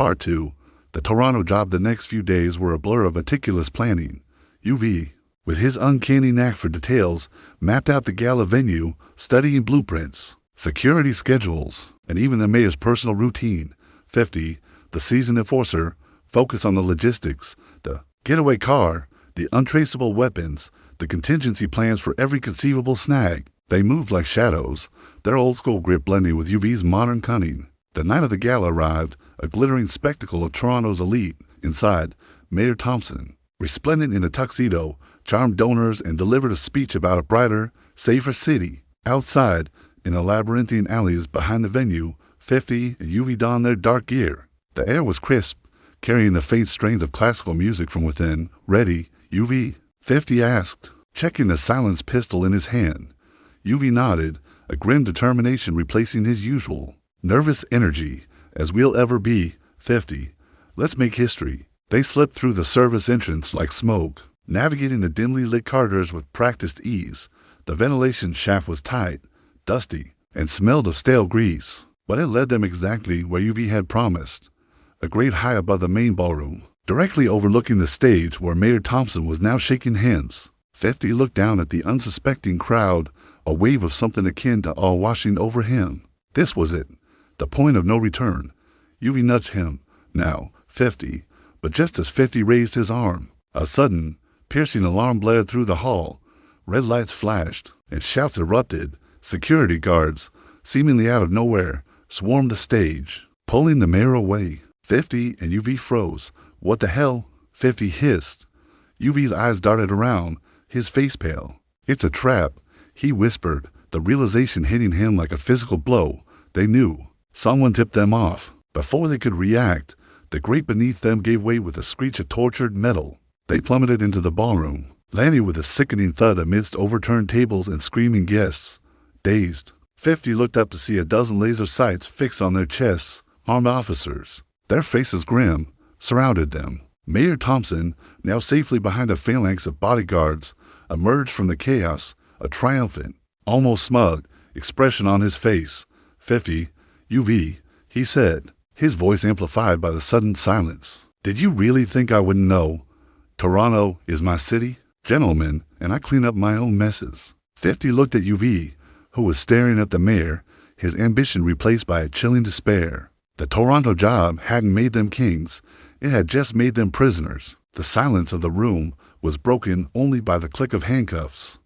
Part 2. The Toronto job. The next few days were a blur of meticulous planning. UV, with his uncanny knack for details, mapped out the gala venue, studying blueprints, security schedules, and even the mayor's personal routine. 50, the seasoned enforcer, focused on the logistics, the getaway car, the untraceable weapons, the contingency plans for every conceivable snag. They moved like shadows, their old-school grip blending with UV's modern cunning. The night of the gala arrived, a glittering spectacle of Toronto's elite. Inside, Mayor Thompson, resplendent in a tuxedo, charmed donors and delivered a speech about a brighter, safer city. Outside, in the labyrinthine alleys behind the venue, 50 and UV donned their dark gear. The air was crisp, carrying the faint strains of classical music from within. "Ready, UV?" 50 asked, checking the silenced pistol in his hand. UV nodded, a grim determination replacing his usual nervous energy. "As we'll ever be, 50. Let's make history." They slipped through the service entrance like smoke, navigating the dimly lit corridors with practiced ease. The ventilation shaft was tight, dusty, and smelled of stale grease, but it led them exactly where UV had promised, a grade high above the main ballroom, directly overlooking the stage where Mayor Thompson was now shaking hands. 50 looked down at the unsuspecting crowd, a wave of something akin to awe washing over him. This was it, the point of no return. UV nudged him. "Now, 50. But just as 50 raised his arm, a sudden, piercing alarm blared through the hall. Red lights flashed, and shouts erupted. Security guards, seemingly out of nowhere, swarmed the stage, pulling the mayor away. 50 and UV froze. "What the hell?" 50 hissed. UV's eyes darted around, his face pale. "It's a trap," he whispered, the realization hitting him like a physical blow. They knew. Someone tipped them off. Before they could react, the grate beneath them gave way with a screech of tortured metal. They plummeted into the ballroom, landing with a sickening thud amidst overturned tables and screaming guests. Dazed, 50 looked up to see a dozen laser sights fixed on their chests. Armed officers, their faces grim, surrounded them. Mayor Thompson, now safely behind a phalanx of bodyguards, emerged from the chaos, a triumphant, almost smug, expression on his face. 50, UV, he said, his voice amplified by the sudden silence. "Did you really think I wouldn't know? Toronto is my city, gentlemen, and I clean up my own messes." 50 looked at UV, who was staring at the mayor, his ambition replaced by a chilling despair. The Toronto job hadn't made them kings, it had just made them prisoners. The silence of the room was broken only by the click of handcuffs.